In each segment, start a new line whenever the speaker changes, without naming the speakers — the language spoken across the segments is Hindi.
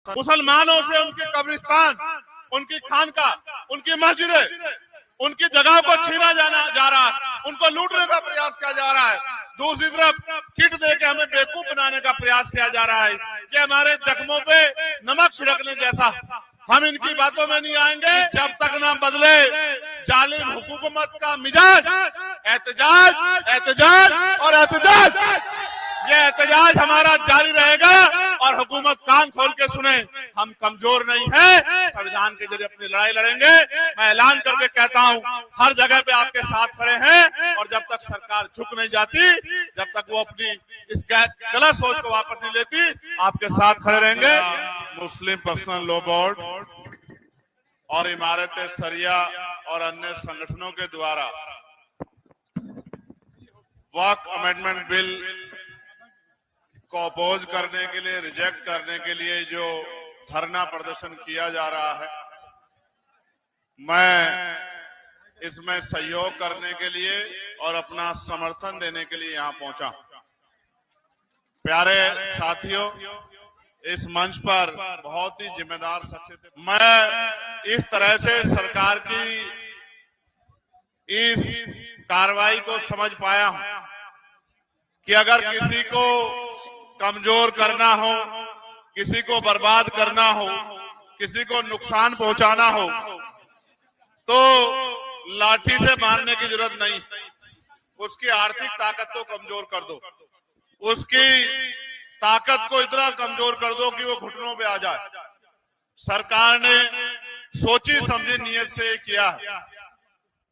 मुसलमानों से उनके कब्रिस्तान, उनकी खानका, उनकी मस्जिदें, उनकी जगह को छीना जा रहा है, उनको लूटने का प्रयास किया जा रहा है। दूसरी तरफ किट देके हमें बेवकूफ बनाने का प्रयास किया जा रहा है कि हमारे जख्मों पे नमक छिड़कने जैसा। हम इनकी बातों में नहीं आएंगे जब तक ना बदले जालिम हुकूमत का मिजाज। एहतजाज, एहतजाज और एहतजाज, ये एहतजाज हमारा जारी रहेगा और हुकूमत कान खोल के सुने। हम कमजोर नहीं हैं, संविधान के जरिए अपनी लड़ाई लड़ेंगे। मैं ऐलान करके कहता हूं, हर जगह पे आपके साथ खड़े हैं और जब तक सरकार झुक नहीं जाती, जब तक वो अपनी इस गलत सोच को वापस नहीं लेती, आपके साथ खड़े रहेंगे। मुस्लिम पर्सनल लॉ बोर्ड और इमारत सरिया और अन्य संगठनों के द्वारा वक्फ अमेंडमेंट बिल को अपोज करने के लिए, रिजेक्ट करने के लिए जो धरना प्रदर्शन किया जा रहा है, मैं इसमें सहयोग करने के लिए और अपना समर्थन देने के लिए यहाँ पहुंचा। प्यारे साथियों, इस मंच पर बहुत ही जिम्मेदार शख्सियत, मैं इस तरह से सरकार की इस कार्रवाई को समझ पाया हूं कि अगर किसी को कमजोर करना हो, किसी को बर्बाद करना हो, किसी को नुकसान पहुंचाना हो, तो लाठी से मारने की जरूरत नहीं। उसकी आर्थिक ताकत को कमजोर कर दो, उसकी ताकत को इतना कमजोर कर दो कि वो घुटनों पे आ जाए। सरकार ने सोची समझी नीयत से किया है।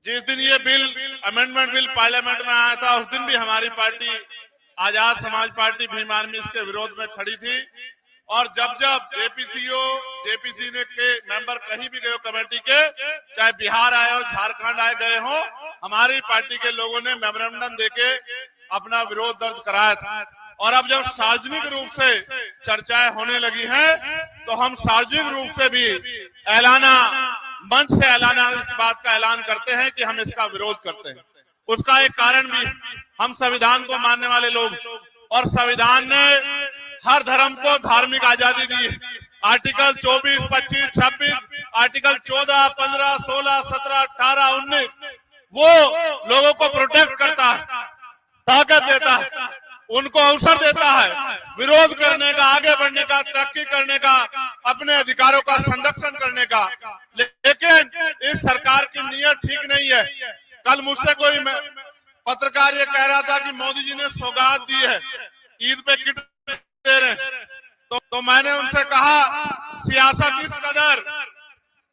जिस दिन ये बिल, अमेंडमेंट बिल पार्लियामेंट में आया था, उस दिन भी हमारी party Azad Samaj party Bhim army इसके विरोध में खड़ी थी। और जब जब जेपीसी के मेंबर कहीं भी गए कमेटी के, चाहे बिहार आए हो, झारखंड आए गए हो, हमारी पार्टी के लोगों ने मेमोरेंडम देके अपना विरोध दर्ज कराया था। और अब जब सार्वजनिक रूप से चर्चाएं होने लगी हैं, तो हम सार्वजनिक रूप से भी मंच से ऐलाना इस बात का ऐलान करते हैं कि हम इसका विरोध करते हैं। उसका एक कारण भी, हम संविधान को मानने वाले लोग, और संविधान ने हर धर्म को धार्मिक आजादी दी है। आर्टिकल 24, 25, 26, आर्टिकल 14, 15, 16, 17, 18, 19 वो लोगों को प्रोटेक्ट करता है, ताकत देता है, उनको अवसर देता है विरोध करने का, आगे बढ़ने का, तरक्की करने का, अपने अधिकारों का संरक्षण करने का। लेकिन इस सरकार की नीयत ठीक नहीं है। कल मुझसे कोई पत्रकार ये कह रहा था कि मोदी जी ने सौगात दी है, ईद पे किट दे रहे, तो मैंने उनसे कहा, सियासत इस कदर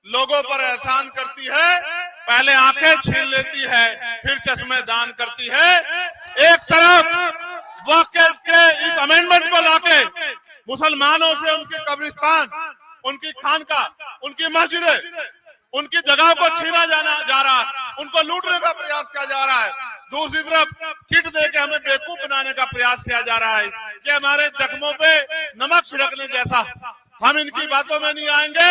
लोगों पर एहसान करती है, पहले आंखें छीन लेती है, फिर चश्मे दान करती है। एक तरफ वक्फ के इस अमेंडमेंट को लाके मुसलमानों से उनके कब्रिस्तान, उनकी खानका, उनकी मस्जिदें, उनकी जगह को छीना जा रहा है, उनको लूटने का प्रयास किया जा रहा है। दूसरी तरफ किट देके हमें बेवकूफ बनाने का प्रयास किया जा रहा है कि हमारे जख्मों पे नमक छिड़कने जैसा। हम इनकी बातों में नहीं आएंगे।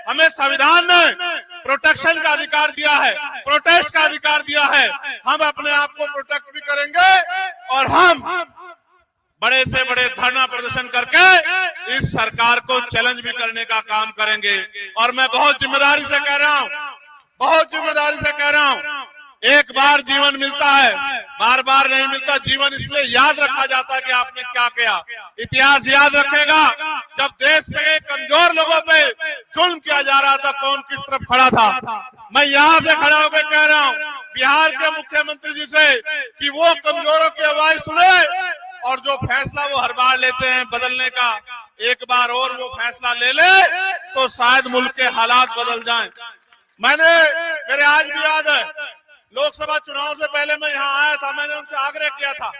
हमें संविधान ने प्रोटेक्शन का अधिकार दिया है, प्रोटेस्ट का अधिकार दिया है। हम अपने आप को प्रोटेक्ट भी करेंगे और हम बड़े से बड़े धरना प्रदर्शन करके इस सरकार को चैलेंज भी करने का काम करेंगे। और मैं बहुत जिम्मेदारी से कह रहा हूं, बहुत जिम्मेदारी से कह रहा हूं, एक बार जीवन मिलता है, बार बार नहीं मिलता। जीवन इसलिए याद रखा जाता है कि आपने क्या किया। इतिहास याद रखेगा जब देश में कमजोर लोगों पे जुल्म किया जा रहा था, कौन किस तरफ खड़ा था। मैं यहाँ से खड़ा होकर कह रहा हूँ बिहार के मुख्यमंत्री जी से कि वो कमजोरों की आवाज सुने और जो फैसला वो हर बार लेते हैं बदलने का, एक बार और वो फैसला ले ले तो शायद मुल्क के हालात बदल जाएं। मेरे आज भी याद है, लोकसभा चुनाव से पहले मैं यहाँ आया था, मैंने उनसे आग्रह किया था